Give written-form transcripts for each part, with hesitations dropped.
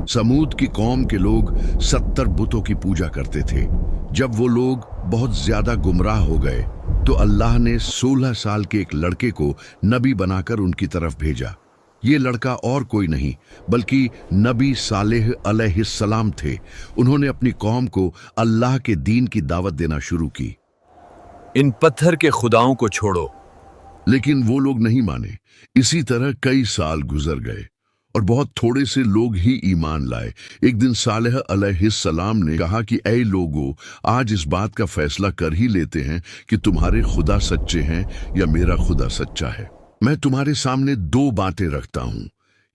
समूद की कौम के लोग 70 बुतों की पूजा करते थे। जब वो लोग बहुत ज्यादा गुमराह हो गए तो अल्लाह ने 16 साल के एक लड़के को नबी बनाकर उनकी तरफ भेजा। ये लड़का और कोई नहीं बल्कि नबी सालेह अलैहिस्सलाम थे। उन्होंने अपनी कौम को अल्लाह के दीन की दावत देना शुरू की। इन पत्थर के खुदाओं को छोड़ो। लेकिन वो लोग नहीं माने। इसी तरह कई साल गुजर गए और बहुत थोड़े से लोग ही ईमान लाए। एक दिन सालेह अलैहिस्सलाम ने कहा कि ऐ लोगों, आज इस बात का फैसला कर ही लेते हैं कि तुम्हारे खुदा सच्चे हैं या मेरा खुदा सच्चा है। मैं तुम्हारे सामने दो बातें रखता हूं,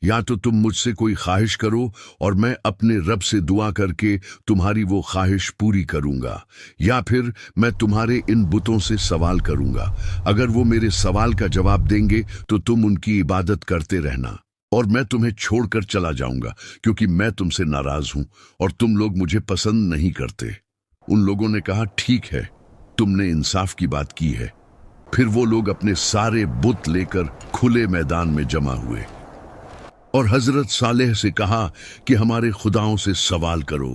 या तो तुम मुझसे कोई ख्वाहिश करो और मैं अपने रब से दुआ करके तुम्हारी वो ख्वाहिश पूरी करूंगा, या फिर मैं तुम्हारे इन बुतों से सवाल करूंगा। अगर वो मेरे सवाल का जवाब देंगे तो तुम उनकी इबादत करते रहना और मैं तुम्हें छोड़कर चला जाऊंगा, क्योंकि मैं तुमसे नाराज हूं और तुम लोग मुझे पसंद नहीं करते। उन लोगों ने कहा, ठीक है, तुमने इंसाफ की बात की है। फिर वो लोग अपने सारे बुत लेकर खुले मैदान में जमा हुए और हजरत सालेह से कहा कि हमारे खुदाओं से सवाल करो।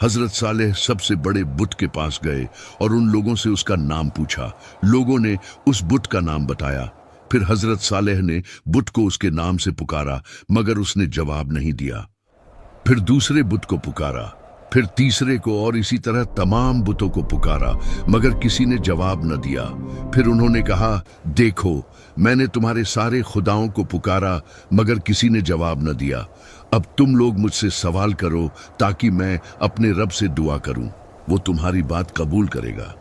हजरत सालेह सबसे बड़े बुत के पास गए और उन लोगों से उसका नाम पूछा। लोगों ने उस बुत का नाम बताया। फिर हजरत सालेह ने बुत को उसके नाम से पुकारा, मगर उसने जवाब नहीं दिया। फिर दूसरे बुत को पुकारा, फिर तीसरे को, और इसी तरह तमाम बुतों को पुकारा, मगर किसी ने जवाब न दिया। फिर उन्होंने कहा, देखो, मैंने तुम्हारे सारे खुदाओं को पुकारा मगर किसी ने जवाब न दिया। अब तुम लोग मुझसे सवाल करो ताकि मैं अपने रब से दुआ करूं, वो तुम्हारी बात कबूल करेगा।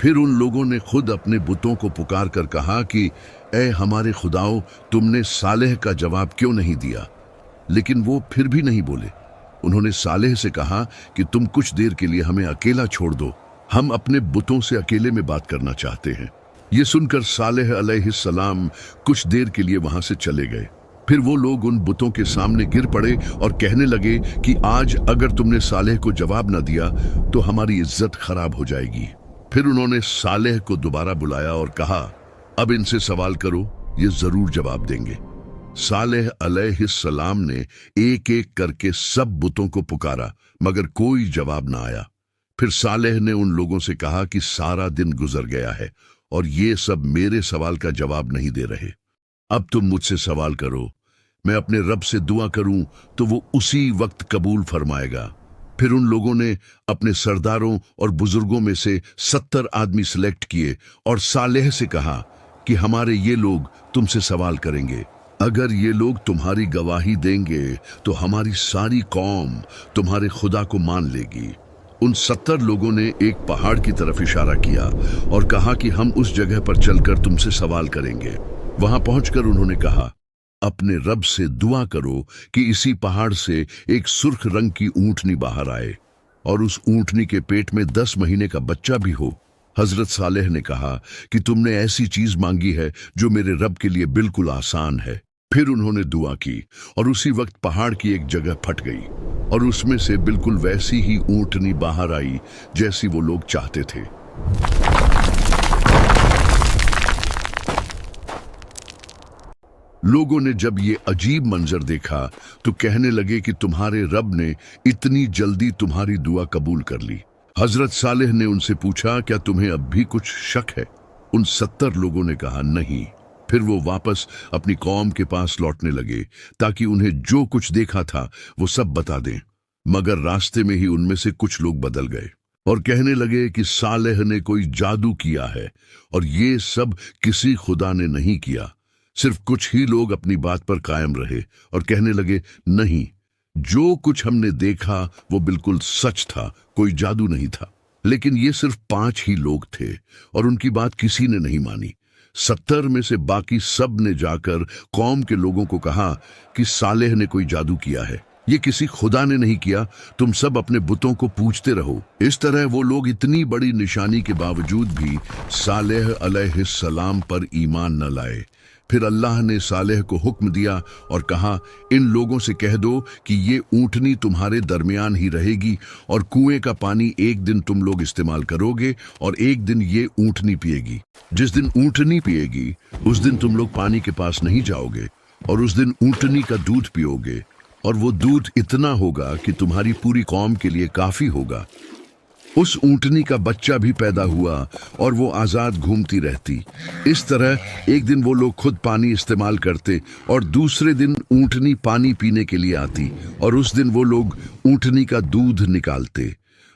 फिर उन लोगों ने खुद अपने बुतों को पुकार कर कहा कि ऐ हमारे खुदाओं, तुमने सालेह का जवाब क्यों नहीं दिया? लेकिन वो फिर भी नहीं बोले। उन्होंने सालेह से कहा कि तुम कुछ देर के लिए हमें अकेला छोड़ दो, हम अपने बुतों से अकेले में बात करना चाहते हैं। ये सुनकर सालेह अलैहिस्सलाम कुछ देर के लिए वहां से चले गए। फिर वो लोग उन बुतों के सामने गिर पड़े और कहने लगे कि आज अगर तुमने सालेह को जवाब न दिया तो हमारी इज्जत खराब हो जाएगी। फिर उन्होंने सालेह को दोबारा बुलाया और कहा, अब इनसे सवाल करो, ये जरूर जवाब देंगे। सालेह अलैहिस्सलाम ने एक एक करके सब बुतों को पुकारा, मगर कोई जवाब ना आया। फिर सालेह ने उन लोगों से कहा कि सारा दिन गुजर गया है और ये सब मेरे सवाल का जवाब नहीं दे रहे। अब तुम मुझसे सवाल करो, मैं अपने रब से दुआ करूं तो वो उसी वक्त कबूल फरमाएगा। फिर उन लोगों ने अपने सरदारों और बुजुर्गों में से 70 आदमी सिलेक्ट किए और सालेह से कहा कि हमारे ये लोग तुमसे सवाल करेंगे। अगर ये लोग तुम्हारी गवाही देंगे तो हमारी सारी कौम तुम्हारे खुदा को मान लेगी। उन 70 लोगों ने एक पहाड़ की तरफ इशारा किया और कहा कि हम उस जगह पर चलकर तुमसे सवाल करेंगे। वहां पहुंचकर उन्होंने कहा, अपने रब से दुआ करो कि इसी पहाड़ से एक सुर्ख रंग की ऊंटनी बाहर आए और उस ऊंटनी के पेट में 10 महीने का बच्चा भी हो। हजरत सालेह ने कहा कि तुमने ऐसी चीज मांगी है जो मेरे रब के लिए बिल्कुल आसान है। फिर उन्होंने दुआ की और उसी वक्त पहाड़ की एक जगह फट गई और उसमें से बिल्कुल वैसी ही ऊंटनी बाहर आई जैसी वो लोग चाहते थे। लोगों ने जब ये अजीब मंजर देखा तो कहने लगे कि तुम्हारे रब ने इतनी जल्दी तुम्हारी दुआ कबूल कर ली। हजरत सालेह ने उनसे पूछा, क्या तुम्हें अब भी कुछ शक है? उन 70 लोगों ने कहा, नहीं। फिर वो वापस अपनी कौम के पास लौटने लगे ताकि उन्हें जो कुछ देखा था वो सब बता दें, मगर रास्ते में ही उनमें से कुछ लोग बदल गए और कहने लगे कि सालेह ने कोई जादू किया है और ये सब किसी खुदा ने नहीं किया। सिर्फ कुछ ही लोग अपनी बात पर कायम रहे और कहने लगे, नहीं, जो कुछ हमने देखा वो बिल्कुल सच था, कोई जादू नहीं था। लेकिन ये सिर्फ 5 ही लोग थे और उनकी बात किसी ने नहीं मानी। 70 में से बाकी सब ने जाकर कौम के लोगों को कहा कि सालेह ने कोई जादू किया है, ये किसी खुदा ने नहीं किया, तुम सब अपने बुतों को पूजते रहो। इस तरह वो लोग इतनी बड़ी निशानी के बावजूद भी सालेह अलैहिस्सलाम पर ईमान न लाए। फिर अल्लाह ने सालेह को हुक्म दिया और कहा, इन लोगों से कह दो कि ये ऊंटनी तुम्हारे दरमियान ही रहेगी और कुएं का पानी एक दिन तुम लोग इस्तेमाल करोगे और एक दिन ये ऊंटनी पिएगी। जिस दिन ऊंटनी पिएगी उस दिन तुम लोग पानी के पास नहीं जाओगे और उस दिन ऊंटनी का दूध पियोगे और वो दूध इतना होगा कि तुम्हारी पूरी कौम के लिए काफी होगा। उस ऊंटनी का बच्चा भी पैदा हुआ और वो आजाद घूमती रहती। इस तरह एक दिन वो लोग खुद पानी इस्तेमाल करते और दूसरे दिन ऊंटनी पानी पीने के लिए आती और उस दिन वो लोग ऊंटनी का दूध निकालते।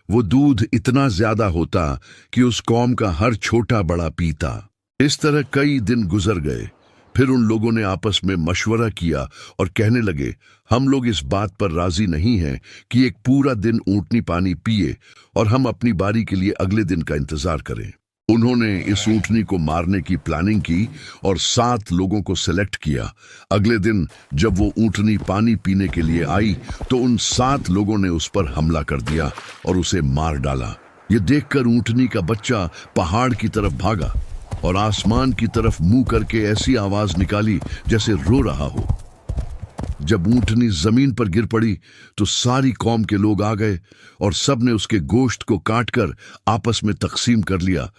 वो दूध इतना ज्यादा होता कि उस कौम का हर छोटा बड़ा पीता। इस तरह कई दिन गुजर गए। फिर उन लोगों ने आपस में मशवरा किया और कहने लगे, हम लोग इस बात पर राजी नहीं हैं कि एक पूरा दिन ऊंटनी पानी पिए और हम अपनी बारी के लिए अगले दिन का इंतजार करें। उन्होंने इस ऊंटनी को मारने की प्लानिंग की और 7 लोगों को सिलेक्ट किया। अगले दिन जब वो ऊंटनी पानी पीने के लिए आई तो उन 7 लोगों ने उस पर हमला कर दिया और उसे मार डाला। ये देखकर ऊंटनी का बच्चा पहाड़ की तरफ भागा और आसमान की तरफ मुंह करके ऐसी आवाज निकाली जैसे रो रहा हो। जब ऊंटनी जमीन पर गिर पड़ी तो सारी कौम के लोग आ गए और सब ने उसके गोश्त को काटकर आपस में तकसीम कर लिया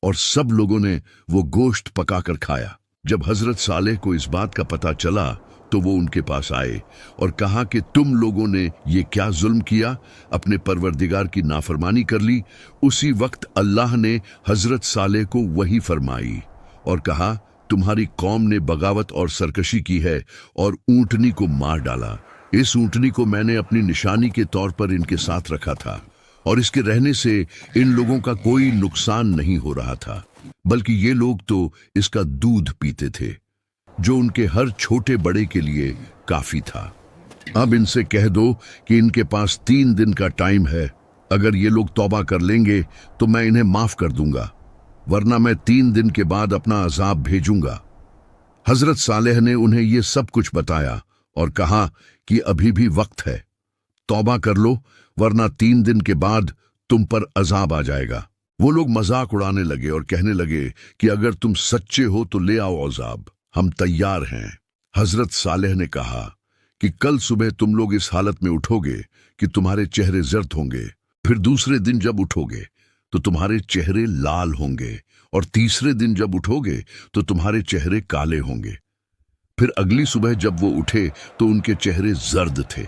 और सब लोगों ने वो गोश्त पकाकर खाया। जब हजरत सालेह को इस बात का पता चला तो वो उनके पास आए और कहा कि तुम लोगों ने ये क्या जुल्म किया, अपने परवरदिगार की नाफरमानी कर ली। उसी वक्त अल्लाह ने हजरत सालेह को वही फरमाई और कहा, तुम्हारी कौम ने बगावत और सरकशी की है और ऊंटनी को मार डाला। इस ऊंटनी को मैंने अपनी निशानी के तौर पर इनके साथ रखा था और इसके रहने से इन लोगों का कोई नुकसान नहीं हो रहा था, बल्कि ये लोग तो इसका दूध पीते थे जो उनके हर छोटे बड़े के लिए काफी था। अब इनसे कह दो कि इनके पास 3 दिन का टाइम है। अगर ये लोग तौबा कर लेंगे तो मैं इन्हें माफ कर दूंगा, वरना मैं 3 दिन के बाद अपना अजाब भेजूंगा। हजरत सालेह ने उन्हें ये सब कुछ बताया और कहा कि अभी भी वक्त है, तौबा कर लो, वरना 3 दिन के बाद तुम पर अजाब आ जाएगा। वो लोग मजाक उड़ाने लगे और कहने लगे कि अगर तुम सच्चे हो तो ले आओ अजाब, हम तैयार हैं। हजरत सालेह ने कहा कि कल सुबह तुम लोग इस हालत में उठोगे कि तुम्हारे चेहरे जर्द होंगे, फिर दूसरे दिन जब उठोगे तो तुम्हारे चेहरे लाल होंगे और तीसरे दिन जब उठोगे तो तुम्हारे चेहरे काले होंगे। फिर अगली सुबह जब वो उठे तो उनके चेहरे जर्द थे।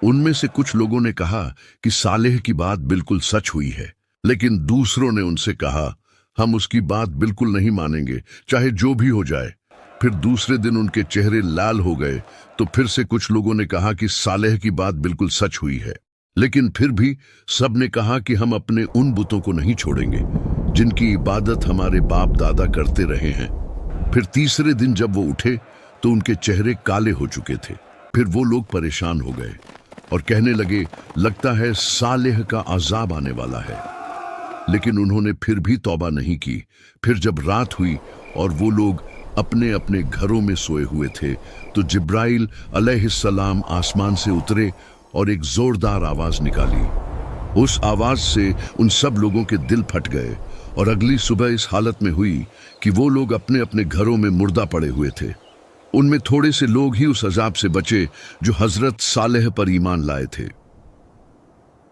उनमें से कुछ लोगों ने कहा कि सालेह की बात बिल्कुल सच हुई है, लेकिन दूसरों ने उनसे कहा, हम उसकी बात बिल्कुल नहीं मानेंगे, चाहे जो भी हो जाए। फिर दूसरे दिन उनके चेहरे लाल हो गए तो फिर से कुछ लोगों ने कहा कि सालेह की बात बिल्कुल सच हुई है, लेकिन फिर भी सब ने कहा कि हम अपने उन बुतों को नहीं छोड़ेंगे जिनकी इबादत हमारे बाप दादा करते रहे हैं। फिर तीसरे दिन जब वो उठे तो उनके चेहरे काले हो चुके थे। फिर वो लोग परेशान हो गए और कहने लगे, लगता है सालेह का अजाब आने वाला है। लेकिन उन्होंने फिर भी तौबा नहीं की। फिर जब रात हुई और वो लोग अपने अपने घरों में सोए हुए थे तो जिब्राइल अलैहिस्सलाम आसमान से उतरे और एक जोरदार आवाज निकाली। उस आवाज से उन सब लोगों के दिल फट गए और अगली सुबह इस हालत में हुई कि वो लोग अपने अपने घरों में मुर्दा पड़े हुए थे। उनमें थोड़े से लोग ही उस अजाब से बचे जो हजरत सालेह पर ईमान लाए थे।